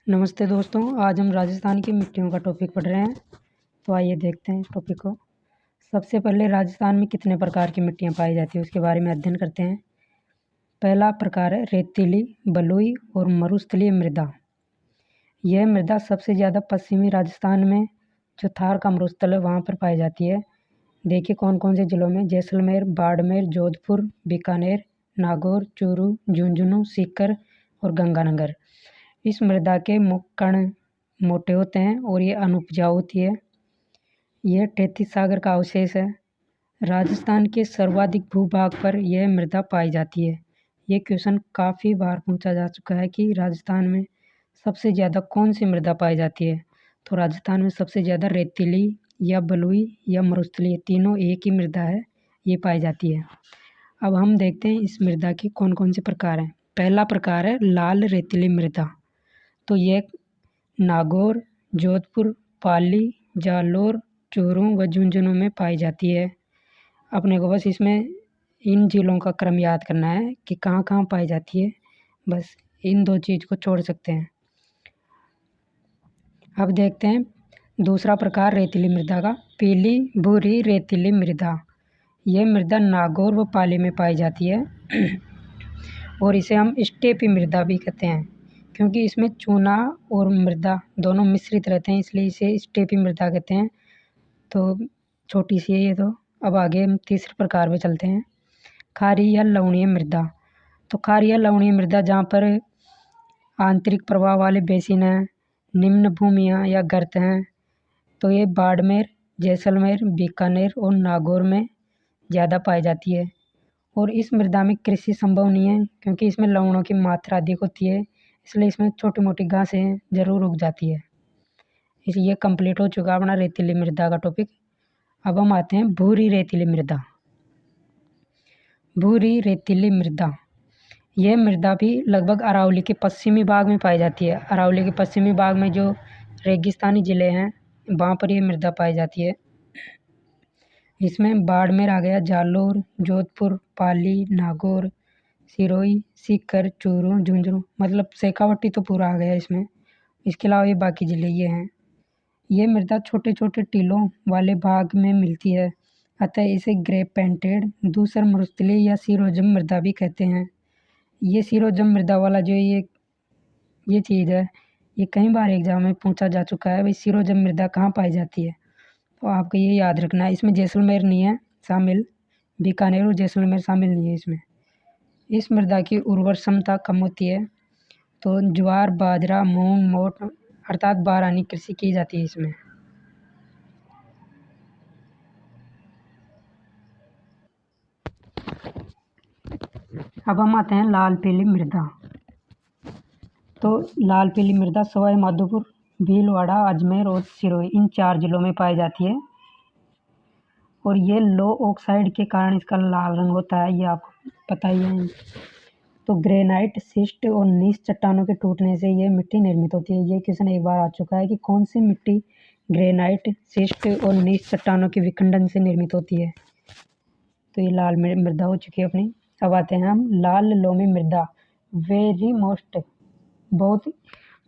नमस्ते दोस्तों, आज हम राजस्थान की मिट्टियों का टॉपिक पढ़ रहे हैं। तो आइए देखते हैं इस टॉपिक को। सबसे पहले राजस्थान में कितने प्रकार की मिट्टियाँ पाई जाती हैं उसके बारे में अध्ययन करते हैं। पहला प्रकार है रेतीली, बलुई और मरुस्थलीय मृदा। यह मृदा सबसे ज़्यादा पश्चिमी राजस्थान में जो थार का मरुस्थल है वहाँ पर पाई जाती है। देखिए कौन कौन से जिलों में: जैसलमेर, बाड़मेर, जोधपुर, बीकानेर, नागौर, चूरू, झुंझुनू, सीकर और गंगानगर। इस मृदा के कण मोटे होते हैं और ये अनुपजाऊ होती है। यह 33 सागर का अवशेष है। राजस्थान के सर्वाधिक भूभाग पर यह मृदा पाई जाती है। ये क्वेश्चन काफ़ी बार पूछा जा चुका है कि राजस्थान में सबसे ज़्यादा कौन सी मृदा पाई जाती है। तो राजस्थान में सबसे ज़्यादा रेतीली या बलुई या मरुस्थलीय, तीनों एक ही मृदा है, ये पाई जाती है। अब हम देखते हैं इस मृदा के कौन कौन से प्रकार हैं। पहला प्रकार है लाल रेतीली मृदा। तो ये नागौर, जोधपुर, पाली, जालोर, चूरू व झुंझुनू में पाई जाती है। अपने को बस इसमें इन जिलों का क्रम याद करना है कि कहाँ कहाँ पाई जाती है, बस इन दो चीज़ को छोड़ सकते हैं। अब देखते हैं दूसरा प्रकार रेतीली मृदा का, पीली भूरी रेतीली मृदा। यह मृदा नागौर व पाली में पाई जाती है और इसे हम स्टेपी मृदा भी कहते हैं, क्योंकि इसमें चूना और मृदा दोनों मिश्रित रहते हैं, इसलिए इसे स्टेपी मृदा कहते हैं। तो छोटी सी है ये। तो अब आगे हम तीसरे प्रकार में चलते हैं, खारी या लवणीय मृदा। तो खारी या लवणीय मृदा जहाँ पर आंतरिक प्रवाह वाले बेसिन हैं, निम्न भूमियाँ या गर्त हैं, तो ये बाड़मेर, जैसलमेर, बीकानेर और नागौर में ज़्यादा पाई जाती है। और इस मृदा में कृषि संभव नहीं है, क्योंकि इसमें लवणों की मात्रा अधिक होती है, इसलिए इसमें छोटी मोटी घासें ज़रूर उग जाती है। इसलिए कंप्लीट हो चुका अपना रेतीली मृदा का टॉपिक। अब हम आते हैं भूरी रेतीली मृदा। भूरी रेतीली मृदा, यह मृदा भी लगभग अरावली के पश्चिमी भाग में पाई जाती है। अरावली के पश्चिमी भाग में जो रेगिस्तानी ज़िले हैं वहाँ पर यह मृदा पाई जाती है। इसमें बाड़मेर आ गया, जालोर, जोधपुर, पाली, नागौर, सिरोही, सीकर, चूरू, झुंझुनू, मतलब शेखावाटी तो पूरा आ गया इसमें। इसके अलावा ये बाकी ज़िले ये हैं। ये मृदा छोटे छोटे टीलों वाले भाग में मिलती है, अतः इसे ग्रे पेंटेड, धूसर मरुस्थलीय या सिरोजम मृदा भी कहते हैं। ये सिरोजम मृदा वाला जो ये चीज़ है, ये कई बार एग्जाम में पूछा जा चुका है, भाई सिरोजम मृदा कहाँ पाई जाती है। तो आपको ये याद रखना है। इसमें जैसलमेर नहीं है शामिल, बीकानेर और जैसलमेर शामिल नहीं है इसमें। इस मृदा की उर्वर क्षमता कम होती है, तो ज्वार, बाजरा, मूंग, मोठ अर्थात बारदानी कृषि की जाती है इसमें। अब हम आते हैं लाल पीली मृदा। तो लाल पीली मृदा सवाई माधोपुर, भीलवाड़ा, अजमेर और सिरोही, इन 4 जिलों में पाई जाती है। और ये लो ऑक्साइड के कारण इसका लाल रंग होता है, ये आपको पता ही है। तो ग्रेनाइट, शिस्ट और नीस चट्टानों के टूटने से ये मिट्टी निर्मित होती है। ये क्वेश्चन एक बार आ चुका है कि कौन सी मिट्टी ग्रेनाइट, शिस्ट और नीस चट्टानों के विखंडन से निर्मित होती है। तो ये लाल मृदा हो चुकी है अपनी। अब आते हैं हम लाल लोमी मृदा। वेरी मोस्ट, बहुत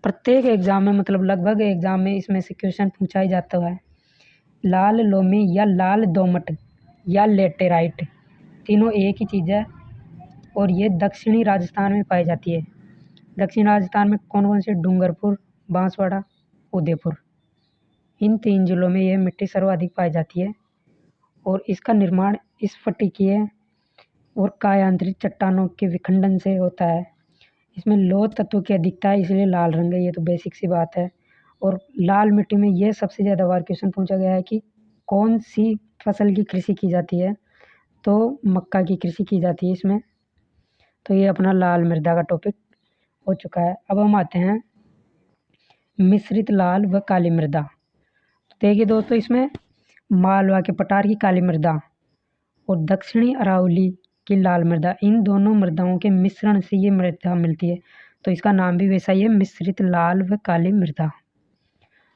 प्रत्येक एग्जाम में, मतलब लगभग एग्जाम में इसमें से क्वेश्चन पूछा ही जाता है। लाल लोमी या लाल दोमट या लेटेराइट, तीनों एक ही चीज़ है और ये दक्षिणी राजस्थान में पाई जाती है। दक्षिण राजस्थान में कौन कौन से: डूंगरपुर, बांसवाड़ा, उदयपुर, इन 3 जिलों में यह मिट्टी सर्वाधिक पाई जाती है। और इसका निर्माण स्फटिकीय और कायांतरित चट्टानों के विखंडन से होता है। इसमें लौह तत्व की अधिकता है, इसलिए लाल रंग है, ये तो बेसिक सी बात है। और लाल मिट्टी में यह सबसे ज़्यादा बार क्वेश्चन पूछा गया है कि कौन सी फसल की कृषि की जाती है, तो मक्का की कृषि की जाती है इसमें। तो ये अपना लाल मृदा का टॉपिक हो चुका है। अब हम आते हैं मिश्रित लाल व काली मृदा। तो देखिए दोस्तों, इसमें मालवा के पठार की काली मृदा और दक्षिणी अरावली की लाल मृदा, इन दोनों मृदाओं के मिश्रण से ये मृदा मिलती है। तो इसका नाम भी वैसा ही है, मिश्रित लाल व काली मृदा।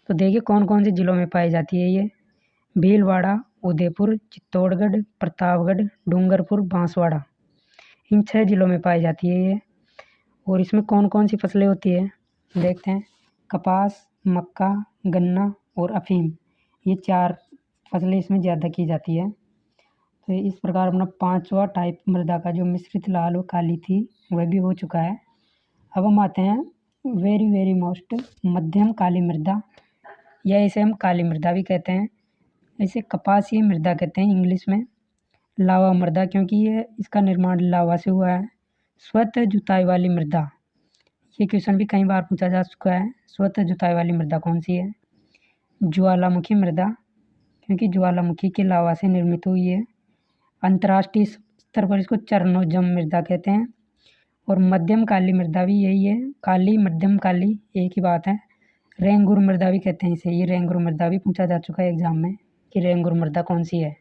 तो देखिए कौन कौन से जिलों में पाई जाती है ये: भीलवाड़ा, उदयपुर, चित्तौड़गढ़, प्रतापगढ़, डूंगरपुर, बांसवाड़ा, इन 6 जिलों में पाई जाती है ये। और इसमें कौन कौन सी फसलें होती है देखते हैं। कपास, मक्का, गन्ना और अफीम, ये 4 फसलें इसमें ज़्यादा की जाती है। तो इस प्रकार अपना 5वां टाइप मृदा का जो मिश्रित लाल और काली थी वह भी हो चुका है। अब हम आते हैं वेरी मोस्ट मध्यम काली मृदा, या इसे हम काली मृदा भी कहते हैं। इसे कपासीय मृदा कहते हैं इंग्लिश में। लावा मृदा, क्योंकि ये इसका निर्माण लावा से हुआ है। स्वतः जुताई वाली मृदा, ये क्वेश्चन भी कई बार पूछा जा चुका है। स्वतः जुताई वाली मृदा कौन सी है? ज्वालामुखी मृदा, क्योंकि ज्वालामुखी के लावा से निर्मित हुई है। अंतर्राष्ट्रीय स्तर पर इसको चरनोजम मृदा कहते हैं। और मध्यम काली मृदा भी यही है, काली मध्यम काली एक ही बात है। रेंगुर मृदा भी कहते हैं इसे, ये रेंगुर मृदा भी पूछा जा चुका है एग्जाम में कि रेंगुर मृदा कौन सी है।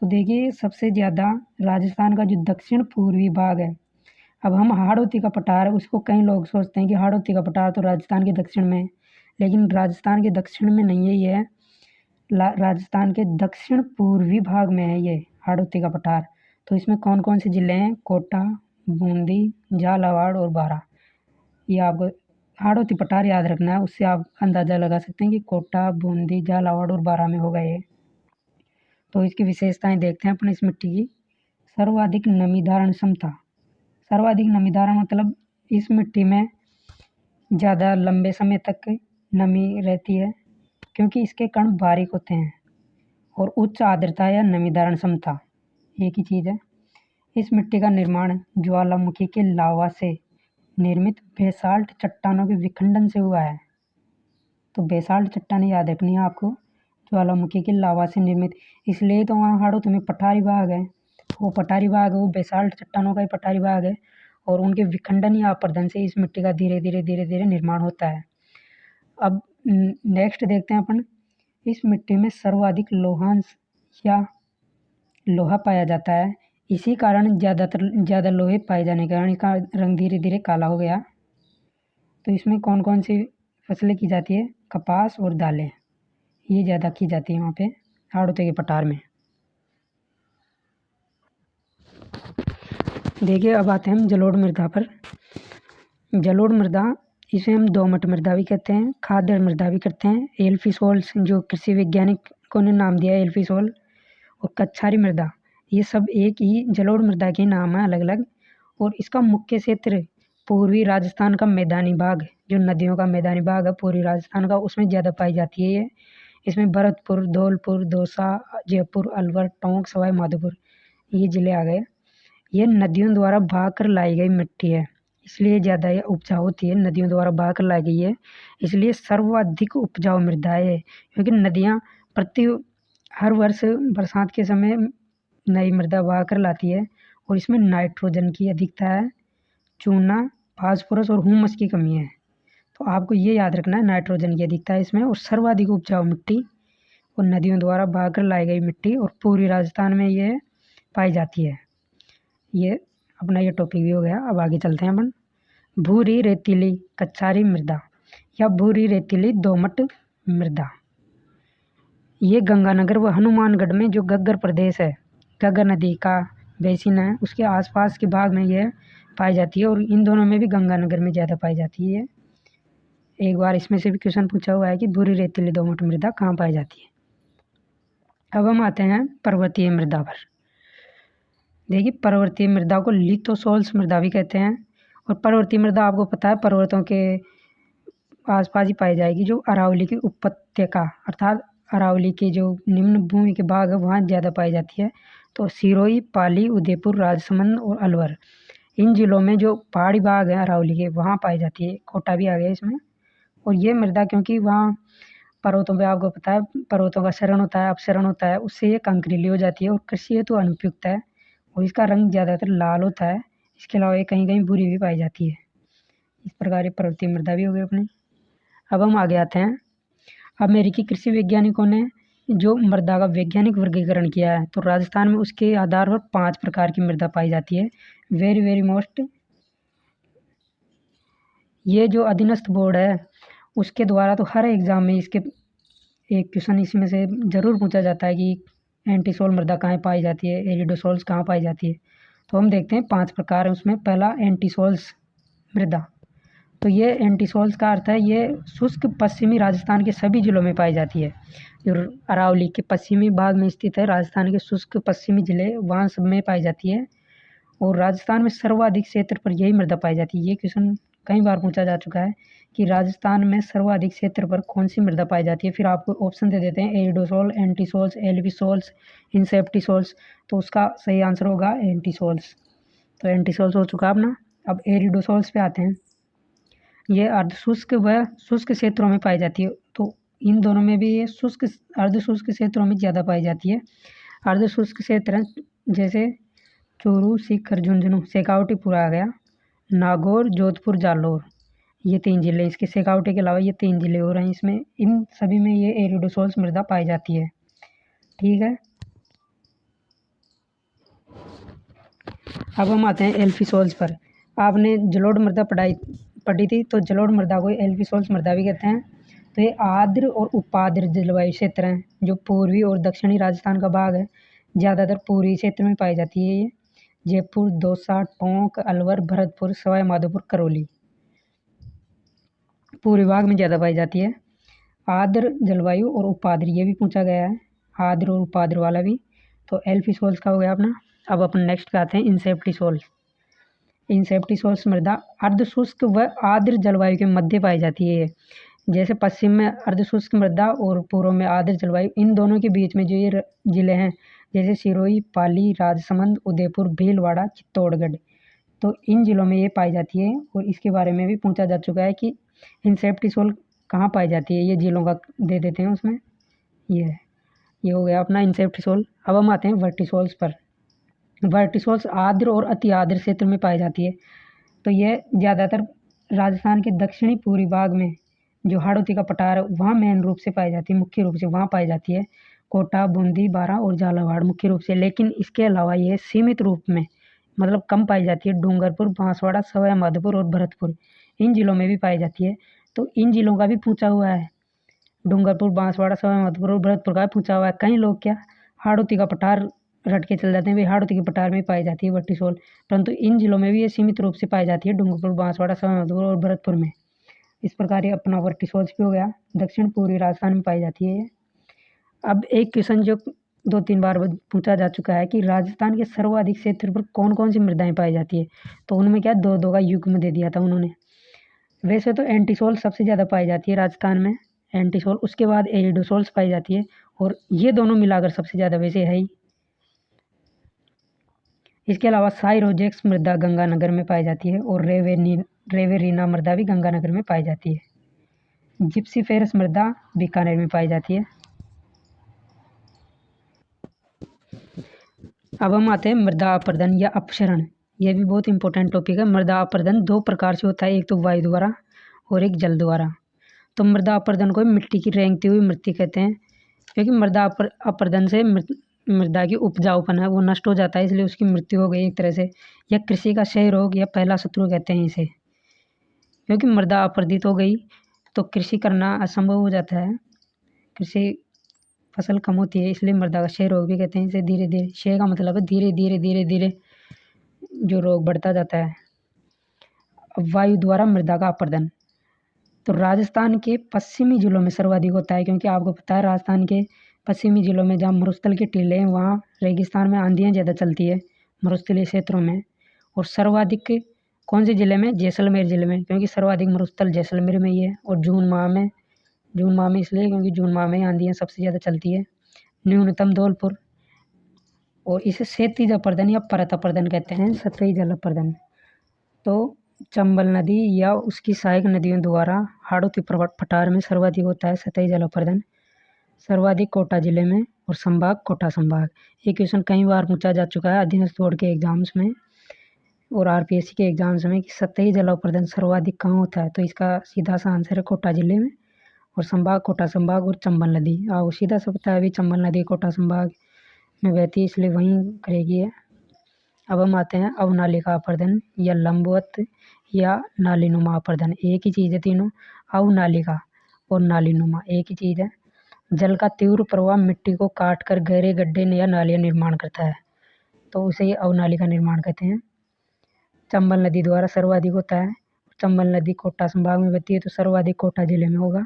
तो देखिए सबसे ज़्यादा राजस्थान का जो दक्षिण पूर्वी भाग है, अब हम हाड़ौती का पठार, उसको कई लोग सोचते हैं कि हाड़ौती का पठार तो राजस्थान के दक्षिण में है, लेकिन राजस्थान के दक्षिण में नहीं है, ये है राजस्थान के दक्षिण पूर्वी भाग में है ये हाड़ौती का पठार। तो इसमें कौन कौन से ज़िले हैं? कोटा, बूंदी, झालावाड़ और बारां। ये आपको हाड़ौती पठार याद रखना है, उससे आप अंदाज़ा लगा सकते हैं कि कोटा, बूंदी, झालावाड़ और बारां में होगा ये। तो इसकी विशेषताएं देखते हैं अपने इस मिट्टी की। सर्वाधिक नमी धारण क्षमता, सर्वाधिक नमी धारण मतलब इस मिट्टी में ज़्यादा लंबे समय तक नमी रहती है, क्योंकि इसके कण बारीक होते हैं। और उच्च आर्द्रता या नमी धारण क्षमता, एक ही चीज़ है। इस मिट्टी का निर्माण ज्वालामुखी के लावा से निर्मित बेसाल्ट चट्टानों के विखंडन से हुआ है। तो बेसाल्ट चट्टानें याद रखनी है आपको, ज्वालामुखी के लावा से निर्मित, इसलिए तो वहाँ हाड़ौती में पठारी भाग है। वो पठारी भाग है, वो बेसाल्ट चट्टानों का ही पठारी भाग है, और उनके विखंडन या अपरदन से इस मिट्टी का धीरे धीरे निर्माण होता है। अब नेक्स्ट देखते हैं अपन, इस मिट्टी में सर्वाधिक लोहांश या लोहा पाया जाता है। इसी कारण ज़्यादा लोहे पाए जाने के कारण इसका रंग धीरे धीरे काला हो गया। तो इसमें कौन कौन सी फसलें की जाती है? कपास और दालें, ये ज़्यादा की जाती है वहाँ पे हाड़ौती के पठार में। देखिए अब आते हैं हम जलोढ़ मृदा पर। जलोढ़ मृदा, इसे हम दोमट मृदा भी कहते हैं, खाद्य मृदा भी कहते हैं। एल्फिसोल्स, जो कृषि वैज्ञानिकों ने नाम दिया है एल्फिसोल, और कच्छारी मृदा, ये सब एक ही जलोढ़ मृदा के नाम है अलग अलग। और इसका मुख्य क्षेत्र पूर्वी राजस्थान का मैदानी भाग, जो नदियों का मैदानी भाग है पूर्वी राजस्थान का, उसमें ज़्यादा पाई जाती है ये। इसमें भरतपुर, धौलपुर, दौसा, जयपुर, अलवर, टोंक, सवाई माधोपुर, ये ज़िले आ गए। ये नदियों द्वारा बहा कर लाई गई मिट्टी है, इसलिए ज़्यादा ये उपजाऊ होती है। नदियों द्वारा बहा कर लाई गई है, इसलिए सर्वाधिक उपजाऊ मृदा है, क्योंकि नदियाँ हर वर्ष बरसात के समय नई मृदा बहा कर लाती है। और इसमें नाइट्रोजन की अधिकता है, चूना, फास्फोरस और ह्यूमस की कमी है। तो आपको ये याद रखना है, नाइट्रोजन की अधिकता है इसमें, और सर्वाधिक उपजाऊ मिट्टी और नदियों द्वारा बहाकर लाई गई मिट्टी, और पूर्वी राजस्थान में ये पाई जाती है। ये अपना ये टॉपिक भी हो गया। अब आगे चलते हैं अपन। भूरी रेतीली कच्छारी मृदा या भूरी रेतीली दोमट मृदा, ये गंगानगर व हनुमानगढ़ में जो घग्गर प्रदेश है, घग्गर नदी का बेसिन है, उसके आसपास के भाग में यह पाई जाती है। और इन दोनों में भी गंगानगर में ज़्यादा पाई जाती है। एक बार इसमें से भी क्वेश्चन पूछा हुआ है कि भूरी रेतीली दोमट मृदा कहाँ पाई जाती है। अब हम आते हैं पर्वतीय मृदा पर। देखिए पर्वतीय मृदा को लिथोसोल्स मृदा भी कहते हैं। और पर्वतीय मृदा आपको पता है पर्वतों के आसपास ही पाई जाएगी, जो अरावली की उपत्यका अर्थात अरावली के जो निम्न भूमि के भाग है वहाँ ज़्यादा पाई जाती है। तो सिरोही, पाली, उदयपुर, राजसमंद और अलवर, इन जिलों में जो पहाड़ी भाग है अरावली के वहाँ पाई जाती है। कोटा भी आ गया इसमें। और ये मृदा क्योंकि वहाँ पर्वतों पे आपको पता है पर्वतों का क्षरण होता है, अपक्षरण होता है, उससे ये कंकरीली हो जाती है और कृषि हेतु अनुपयुक्त है। और इसका रंग ज़्यादातर लाल होता है। इसके अलावा ये कहीं कहीं भूरी भी पाई जाती है। इस प्रकार ये पर्वतीय मृदा भी हो गई अपनी। अब हम आगे आते हैं, अमेरिकी कृषि वैज्ञानिकों ने जो मृदा का वैज्ञानिक वर्गीकरण किया है, तो राजस्थान में उसके आधार पर 5 प्रकार की मृदा पाई जाती है। वेरी मोस्ट, ये जो अधीनस्थ बोर्ड है उसके द्वारा तो हर एग्ज़ाम में इसके एक क्वेश्चन इसी में से ज़रूर पूछा जाता है कि एंटीसोल मृदा कहाँ पाई जाती है, एरिडोसोल्स कहाँ पाई जाती है। तो हम देखते हैं 5 प्रकार है उसमें। पहला एंटीसोल्स मृदा, तो ये एंटीसोल्स का अर्थ है ये शुष्क पश्चिमी राजस्थान के सभी जिलों में पाई जाती है। जो अरावली के पश्चिमी भाग में स्थित है राजस्थान के शुष्क पश्चिमी जिले, वहाँ सब में पाई जाती है। और राजस्थान में सर्वाधिक क्षेत्र पर यही मृदा पाई जाती है। ये क्वेश्चन कई बार पूछा जा चुका है कि राजस्थान में सर्वाधिक क्षेत्र पर कौन सी मृदा पाई जाती है। फिर आपको ऑप्शन दे देते हैं एरिडोसोल, एंटीसोल्स, एल्विसोल्स, इंसेप्टिसोल्स। तो उसका सही आंसर होगा एंटीसोल्स। तो एंटीसोल्स हो चुका अपना। अब एरिडोसोल्स पे आते हैं। ये अर्धशुष्क व शुष्क क्षेत्रों में पाई जाती है। तो इन दोनों में भी ये शुष्क अर्धशुष्क क्षेत्रों में ज़्यादा पाई जाती है। अर्धशुष्क क्षेत्र जैसे चूरू, सीकर, झुंझुनू, शेखावटीपुरा आ गया, नागौर, जोधपुर, जालौर, ये 3 जिले। इसके शेखावटी के अलावा ये 3 जिले हो रहे हैं इसमें। इन सभी में ये एरिडोसोल्स मृदा पाई जाती है। ठीक है, अब हम आते हैं एल्फिसोल्स पर। आपने जलोढ़ मृदा पढ़ी थी, तो जलोढ़ मृदा को एल्फिसोल्स मृदा भी कहते हैं। तो ये आर्द्र और उपाद्र जलवायु क्षेत्र हैं जो पूर्वी और दक्षिणी राजस्थान का भाग है। ज़्यादातर पूर्वी क्षेत्र में पाई जाती है ये। जयपुर, दौसा, टोंक, अलवर, भरतपुर, सवाई माधोपुर, करौली, पूर्वी भाग में ज़्यादा पाई जाती है। आर्द्र जलवायु और उपाद्र ये भी पूछा गया है, आर्द्र और उपाद्र वाला भी। तो एल्फिसोल्स का हो गया अपना। अब अपन नेक्स्ट पे आते हैं इंसेप्टिसोल्स। इंसेप्टिसोल्स मृदा अर्धशुष्क व आर्द्र जलवायु के मध्य पाई जाती है। जैसे पश्चिम में अर्धशुष्क मृदा और पूर्व में आर्द्र जलवायु, इन दोनों के बीच में जो ये जिले हैं जैसे सिरोही, पाली, राजसमंद, उदयपुर, भीलवाड़ा, चित्तौड़गढ़, तो इन जिलों में ये पाई जाती है। और इसके बारे में भी पूछा जा चुका है कि इंसेप्टिसोल कहाँ पाई जाती है, ये जिलों का दे देते हैं उसमें। ये हो गया अपना इंसेप्टिसोल। अब हम आते हैं वर्टिसोल्स पर। वर्टिसोल्स आर्द्र और अति आर्द्र क्षेत्र में पाई जाती है। तो ये ज़्यादातर राजस्थान के दक्षिणी पूर्वी भाग में जो हाड़ौती का पठार है वहाँ मेन रूप से पाई जाती है, मुख्य रूप से वहाँ पाई जाती है। कोटा, बूंदी, बारां और झालावाड़ मुख्य रूप से। लेकिन इसके अलावा ये सीमित रूप में मतलब कम पाई जाती है डूंगरपुर, बांसवाड़ा, सवाई माधोपुर और भरतपुर, इन जिलों में भी पाई जाती है। तो इन जिलों का भी पूछा हुआ है, डूंगरपुर, बांसवाड़ा, सवाई माधोपुर और भरतपुर का पूछा हुआ है। कई लोग क्या हाड़ौती का पठार रट के चल जाते हैं, भाई हाड़ौती के पठार में पाई जाती है वर्टिसोल, परंतु इन जिलों में भी ये सीमित रूप से पाई जाती है, डूंगरपुर, बांसवाड़ा, सवाई माधोपुर और भरतपुर में। इस प्रकार ये अपना वर्टिसोल्स भी हो गया। दक्षिण पूर्वी राजस्थान में पाई जाती है ये। अब एक क्वेश्चन जो 2-3 बार पूछा जा चुका है कि राजस्थान के सर्वाधिक क्षेत्र पर कौन कौन सी मृदाएं पाई जाती है, तो उनमें क्या 2-2 का युग्म दे दिया था उन्होंने। वैसे तो एंटीसोल सबसे ज़्यादा पाई जाती है राजस्थान में, एंटीसोल, उसके बाद एरिडोसोल्स पाई जाती है, और ये दोनों मिलाकर सबसे ज़्यादा वैसे है ही। इसके अलावा साइरोजेक्स मृदा गंगानगर में पाई जाती है और रेवेरीना मृदा भी गंगानगर में पाई जाती है। जिप्सीफेरस मृदा बीकानेर में पाई जाती है। अब हम आते हैं मृदा अपर्दन या अपक्षरण। यह भी बहुत इंपॉर्टेंट टॉपिक है। मृदा अपर्दन 2 प्रकार से होता है, एक तो वायु द्वारा और एक जल द्वारा। तो मृदा अपर्दन को मिट्टी की रेंगती हुई मृत्यु कहते हैं, क्योंकि मृदा अपर्दन से मृदा की उपजाऊपन है वो नष्ट हो जाता है, इसलिए उसकी मृत्यु हो गई एक तरह से। या कृषि का क्षय रोग या पहला शत्रु कहते हैं इसे, क्योंकि मृदा अपर्दित हो गई तो कृषि करना असंभव हो जाता है, कृषि फसल कम होती है, इसलिए मृदा का क्षय रोग भी कहते हैं इसे। धीरे धीरे, क्षय का मतलब है धीरे धीरे धीरे धीरे जो रोग बढ़ता जाता है। अब वायु द्वारा मृदा का अपर्दन, तो राजस्थान के पश्चिमी जिलों में सर्वाधिक होता है, क्योंकि आपको पता है राजस्थान के पश्चिमी जिलों में जहाँ मरुस्थल के टीले हैं वहाँ रेगिस्तान में आंधियाँ ज़्यादा चलती है मरुस्थलीय क्षेत्रों में। और सर्वाधिक कौन से ज़िले में, जैसलमेर ज़िले में, क्योंकि सर्वाधिक मरुस्थल जैसलमेर में ही है। और जून माह में इसलिए क्योंकि जून माह में आंधियाँ सबसे ज़्यादा चलती है। न्यूनतम धौलपुर, और इसे सेतीज अपर्दन या परत अपर्दन कहते हैं, सतही जल अपर्दन। तो चंबल नदी या उसकी सहायक नदियों द्वारा हाड़ौती पठार में सर्वाधिक होता है सतही जल अपर्दन, सर्वाधिक कोटा जिले में और संभाग कोटा संभाग। ये क्वेश्चन कई बार पूछा जा चुका है अधीनस्थ बोर्ड के एग्जाम्स में और आरपीएससी के एग्जाम्स में कि सतही जल अपर्दन सर्वाधिक कहाँ होता है, तो इसका सीधा सा आंसर है कोटा जिले में, और संभाग कोटा संभाग और चंबल नदी। आओ सीधा सा पता है अभी चंबल नदी कोटा संभाग में बहती है, इसलिए वहीं करेगी है। अब हम आते हैं अवनालिका अपर्दन या लंबवत या नालीनुमा अपर्दन। एक ही चीज़ है तीनों, अवनालिका और नालीनुमा एक ही चीज़ है। जल का तीव्र प्रवाह मिट्टी को काट कर गहरे गड्ढे या नालियाँ निर्माण करता है, तो उसे अवनालिका निर्माण कहते हैं। चंबल नदी द्वारा सर्वाधिक होता है। चंबल नदी कोटा संभाग में बहती है तो सर्वाधिक कोटा जिले में होगा।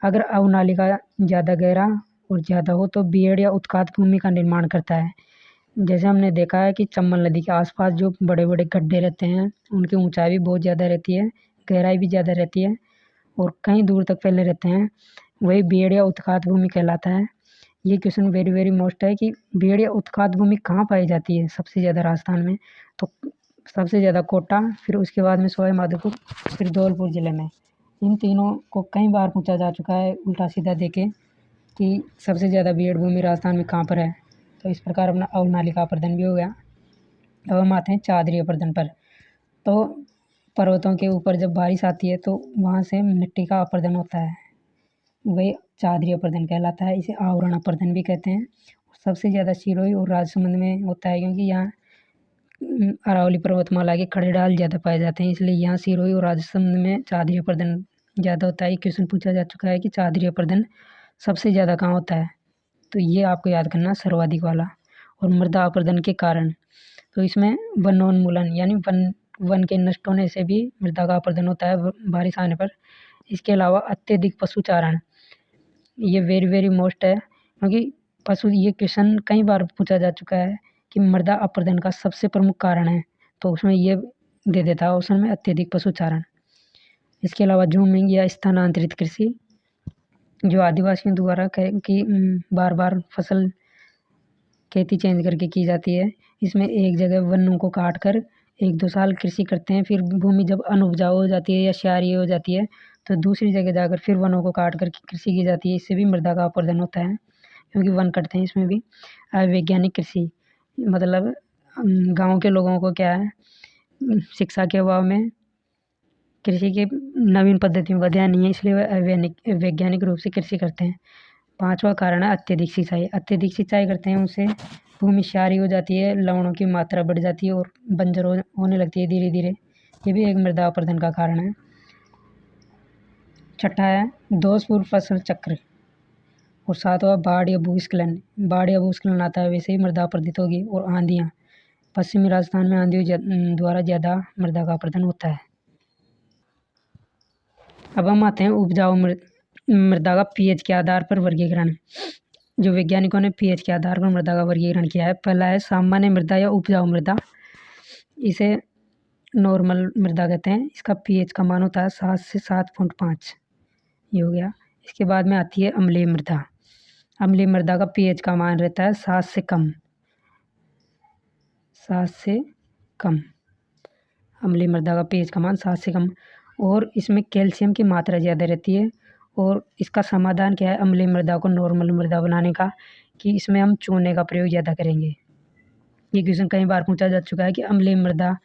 अगर अवनालिका ज़्यादा गहरा और ज़्यादा हो तो बीहड़ या उत्खात भूमि का निर्माण करता है। जैसे हमने देखा है कि चंबल नदी के आसपास जो बड़े बड़े गड्ढे रहते हैं उनकी ऊंचाई भी बहुत ज़्यादा रहती है, गहराई भी ज़्यादा रहती है और कहीं दूर तक फैले रहते हैं, वही बीहड़ या उत्खात भूमि कहलाता है। ये क्वेश्चन वेरी वेरी मोस्ट है कि बीहड़ या उत्खात भूमि कहाँ पाई जाती है सबसे ज़्यादा राजस्थान में, तो सबसे ज़्यादा कोटा, फिर उसके बाद में सवाई माधोपुर, फिर धौलपुर ज़िले में। इन तीनों को कई बार पूछा जा चुका है उल्टा सीधा देके कि सबसे ज़्यादा बीहड़ भूमि राजस्थान में कहाँ पर है। तो इस प्रकार अपना अवनालिका अपर्दन भी हो गया। अब हम आते हैं चादरी अपर्दन पर। तो पर्वतों के ऊपर जब बारिश आती है तो वहाँ से मिट्टी का अपर्दन होता है, वही चादरी अपर्दन कहलाता है। इसे आवरण अपर्दन भी कहते हैं। सबसे ज़्यादा सिरोही और राजसमंद में होता है क्योंकि यहाँ अरावली पर्वतमाला के खड़े ढाल ज़्यादा पाए जाते हैं, इसलिए यहाँ सिरोही और राजसमंद में चादरी अपर्दन ज़्यादा होता है। क्वेश्चन पूछा जा चुका है कि चादरी अपर्दन सबसे ज़्यादा कहाँ होता है, तो ये आपको याद करना सर्वाधिक वाला। और मृदा अपर्दन के कारण, तो इसमें वनोन्मूलन यानी वन के नष्ट होने से भी मृदा का अपर्दन होता है बारिश आने पर। इसके अलावा अत्यधिक पशुचारण, ये वेरी वेरी मोस्ट है क्योंकि ये क्वेश्चन कई बार पूछा जा चुका है कि मृदा अपर्दन का सबसे प्रमुख कारण है, तो उसमें ये दे देता है ऑप्शन में अत्यधिक पशुचारण। इसके अलावा ज़ूमिंग या स्थानांतरित कृषि, जो आदिवासियों द्वारा कि बार बार फसल खेती चेंज करके की जाती है। इसमें एक जगह वनों को काट कर 1-2 साल कृषि करते हैं, फिर भूमि जब अनउपजाऊ हो जाती है या क्षारीय हो जाती है तो दूसरी जगह जाकर फिर वनों को काट कर कृषि की जाती है। इससे भी मृदा का अपर्दन होता है क्योंकि वन कटते हैं इसमें भी। वैज्ञानिक कृषि, मतलब गाँव के लोगों को क्या है, शिक्षा के अभाव में कृषि के नवीन पद्धतियों का ध्यान नहीं है, इसलिए वह वैज्ञानिक रूप से कृषि करते हैं। 5वां कारण है अत्यधिक सिंचाई। अत्यधिक सिंचाई करते हैं उनसे भूमि क्षारीय हो जाती है, लवणों की मात्रा बढ़ जाती है और बंजर होने लगती है धीरे धीरे। ये भी एक मृदा अपर्दन का कारण है। 6वां है दोषपूर्ण फसल चक्र। और 7वां बाढ़ या भूस्खलन। बाढ़ या भूस्खलन आता है वैसे ही मृदा अपरदित होगी। और आंधियाँ, पश्चिमी राजस्थान में आंधियों द्वारा ज़्यादा मृदा का अपरदन होता है। अब हम आते हैं उपजाऊ मृदा का पीएच के आधार पर वर्गीकरण। जो वैज्ञानिकों ने पीएच के आधार पर मृदा का वर्गीकरण किया है, पहला है सामान्य मृदा या उपजाऊ मृदा, इसे नॉर्मल मृदा कहते हैं। इसका पीएच का मान होता है 7 से 7.5, ये हो गया। इसके बाद में आती है अम्लीय मृदा। अम्लीय मृदा का पीएच का मान रहता है 7 से कम, 7 से कम। अम्लीय मृदा का पीएच का मान 7 से कम, और इसमें कैल्शियम की मात्रा ज़्यादा रहती है। और इसका समाधान क्या है अम्लीय मृदा को नॉर्मल मृदा बनाने का, कि इसमें हम चूने का प्रयोग ज़्यादा करेंगे। ये क्वेश्चन कई बार पूछा जा चुका है कि अम्लीय मृदा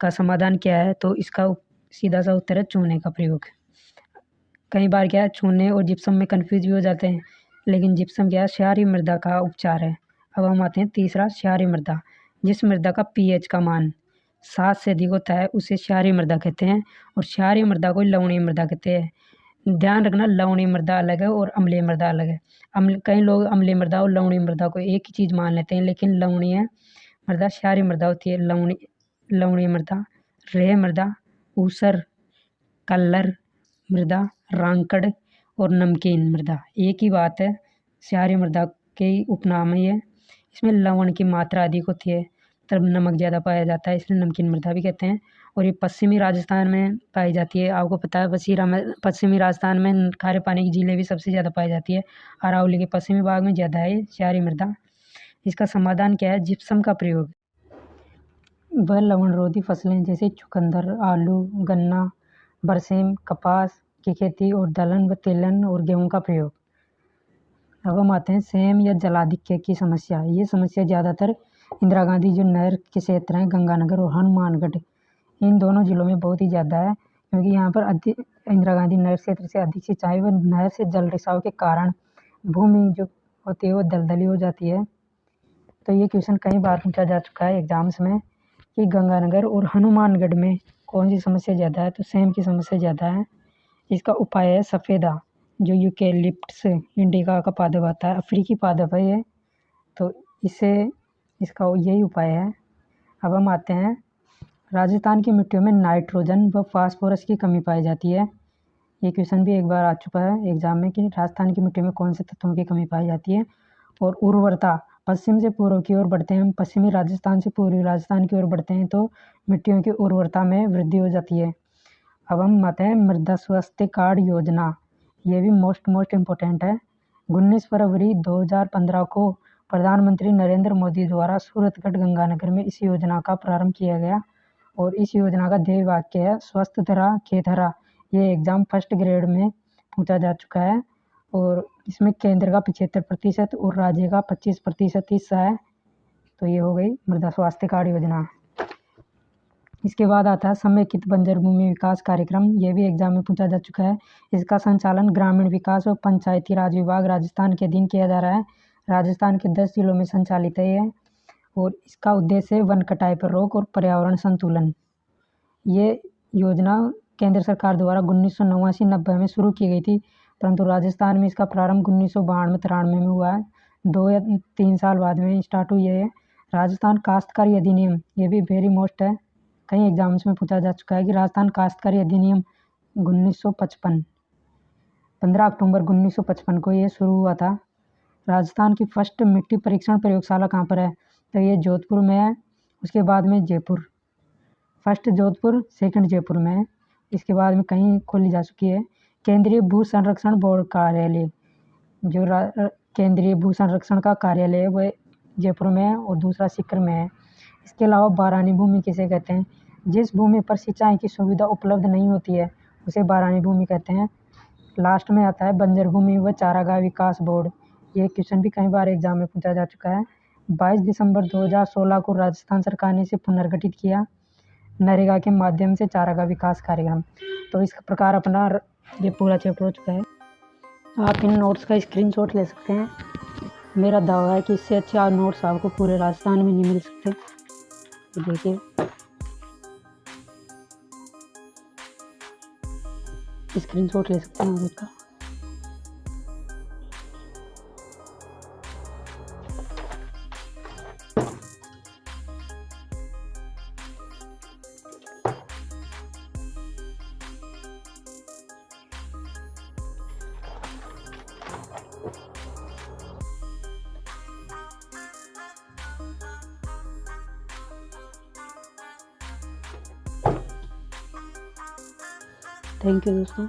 का समाधान क्या है, तो इसका सीधा सा उत्तर है चूने का प्रयोग। कई बार क्या है चूने और जिप्सम में कन्फ्यूज भी हो जाते हैं, लेकिन जिप्सम क्या है क्षारीय मृदा का उपचार है। अब हम आते हैं तीसरा, क्षारीय मृदा। जिस मृदा का पीएच का मान 7 से अधिक होता है उसे क्षारीय मृदा कहते हैं, और क्षारीय मृदा को लवणीय मृदा कहते हैं। ध्यान रखना, लवणीय मृदा अलग है और अम्लीय मृदा अलग है। कई लोग अम्लीय मृदा और लवणीय मृदा को एक ही चीज़ मान लेते हैं, लेकिन लवणीय मृदा क्षारीय मृदा होती है। लवणीय मृदा, रेह मृदा, ऊसर, कल्लर मृदा, रांकड़ और नमकीन मृदा एक ही बात है, क्षारीय मृदा के ही उपनाम है ये। इसमें लवण की मात्रा अधिक होती है, तब नमक ज़्यादा पाया जाता है, इसलिए नमकीन मृदा भी कहते हैं। और ये पश्चिमी राजस्थान में पाई जाती है। आपको पता है पश्चिमी राजस्थान में खारे पानी की झीलें भी सबसे ज़्यादा पाई जाती है। अरावली के पश्चिमी भाग में ज़्यादा है क्षारीय मृदा। इसका समाधान क्या है, जिप्सम का प्रयोग। वह लवणरोधी फसलें जैसे चुकंदर, आलू, गन्ना, बरसेम, कपास की खेती और दलहन व तिलहन और गेहूं का प्रयोग। अब हम आते हैं सेम या जलाधिक्य की समस्या। ये समस्या ज़्यादातर इंदिरा गांधी जो नहर के क्षेत्र हैं, गंगानगर और हनुमानगढ़, इन दोनों जिलों में बहुत ही ज़्यादा है, क्योंकि यहाँ पर इंदिरा गांधी नहर क्षेत्र से अधिक सिंचाई व नहर से जल रिसाव के कारण भूमि जो होती है वो दलदली हो जाती है। तो ये क्वेश्चन कई बार पूछा जा चुका है एग्जाम्स में कि गंगानगर और हनुमानगढ़ में कौन सी समस्या ज़्यादा है, तो सेम की समस्या ज़्यादा है। इसका उपाय है सफ़ेदा, जो यूकेलिप्टस इंडिका का पादप आता है, अफ्रीकी पादप है ये, तो इसका यही उपाय है। अब हम आते हैं राजस्थान की मिट्टियों में नाइट्रोजन व फास्फोरस की कमी पाई जाती है। ये क्वेश्चन भी एक बार आ चुका है एग्जाम में कि राजस्थान की मिट्टी में कौन से तत्वों की कमी पाई जाती है। और उर्वरता, पश्चिम से पूर्व की ओर बढ़ते हैं, पश्चिमी राजस्थान से पूर्वी राजस्थान की ओर बढ़ते हैं तो मिट्टियों की उर्वरता में वृद्धि हो जाती है। अब हम आते हैं मृदा स्वास्थ्य कार्ड योजना, ये भी मोस्ट इम्पोर्टेंट है। 19 फरवरी 2015 को प्रधानमंत्री नरेंद्र मोदी द्वारा सूरतगढ़ गंगानगर में इस योजना का प्रारंभ किया गया और इस योजना का ध्येय वाक्य है स्वस्थ धरा खेत हरा। ये एग्जाम फर्स्ट ग्रेड में पूछा जा चुका है और इसमें केंद्र का 75% और राज्य का 25% हिस्सा है। तो ये हो गई मृदा स्वास्थ्य कार्ड योजना। इसके बाद आता है समेकित बंजर भूमि विकास कार्यक्रम, ये भी एग्जाम में पूछा जा चुका है। इसका संचालन ग्रामीण विकास और पंचायती राज विभाग राजस्थान के अधीन किया जा रहा है। राजस्थान के 10 जिलों में संचालित है ये और इसका उद्देश्य है वन कटाई पर रोक और पर्यावरण संतुलन। ये योजना केंद्र सरकार द्वारा 1989-90 में शुरू की गई थी, परंतु राजस्थान में इसका प्रारंभ 1992-93 में हुआ है। 2 या 3 साल बाद में स्टार्ट हुई है। राजस्थान काश्तकारी अधिनियम, ये भी वेरी मोस्ट है, कई एग्जाम्स में पूछा जा चुका है कि राजस्थान काश्तकारी अधिनियम 1955, 15 अक्टूबर 1955 को ये शुरू हुआ था। राजस्थान की फर्स्ट मिट्टी परीक्षण प्रयोगशाला कहाँ पर है, तो ये जोधपुर में है। उसके बाद में जयपुर, फर्स्ट जोधपुर, सेकंड जयपुर में है। इसके बाद में कहीं खोली जा चुकी है। केंद्रीय भू संरक्षण बोर्ड कार्यालय, जो केंद्रीय भू संरक्षण का कार्यालय है वह जयपुर में है और दूसरा सीकर में है। इसके अलावा बारानी भूमि किसे कहते हैं, जिस भूमि पर सिंचाई की सुविधा उपलब्ध नहीं होती है उसे बारानी भूमि कहते हैं। लास्ट में आता है बंजर भूमि व चारागाह विकास बोर्ड, ये क्वेश्चन भी कई बार एग्जाम में पूछा जा चुका है। 22 दिसंबर 2016 को राजस्थान सरकार ने इसे पुनर्गठित किया नरेगा के माध्यम से चारागाह विकास कार्यक्रम। तो इस प्रकार अपना ये पूरा चैप्टर हो चुका है। आप इन नोट्स का स्क्रीनशॉट ले सकते हैं। मेरा दावा है कि इससे अच्छे नोट्स आपको पूरे राजस्थान में नहीं मिल सकते। तो देखिए स्क्रीनशॉट ले सकते हैं आप उसका। थैंक यू दोस्तों।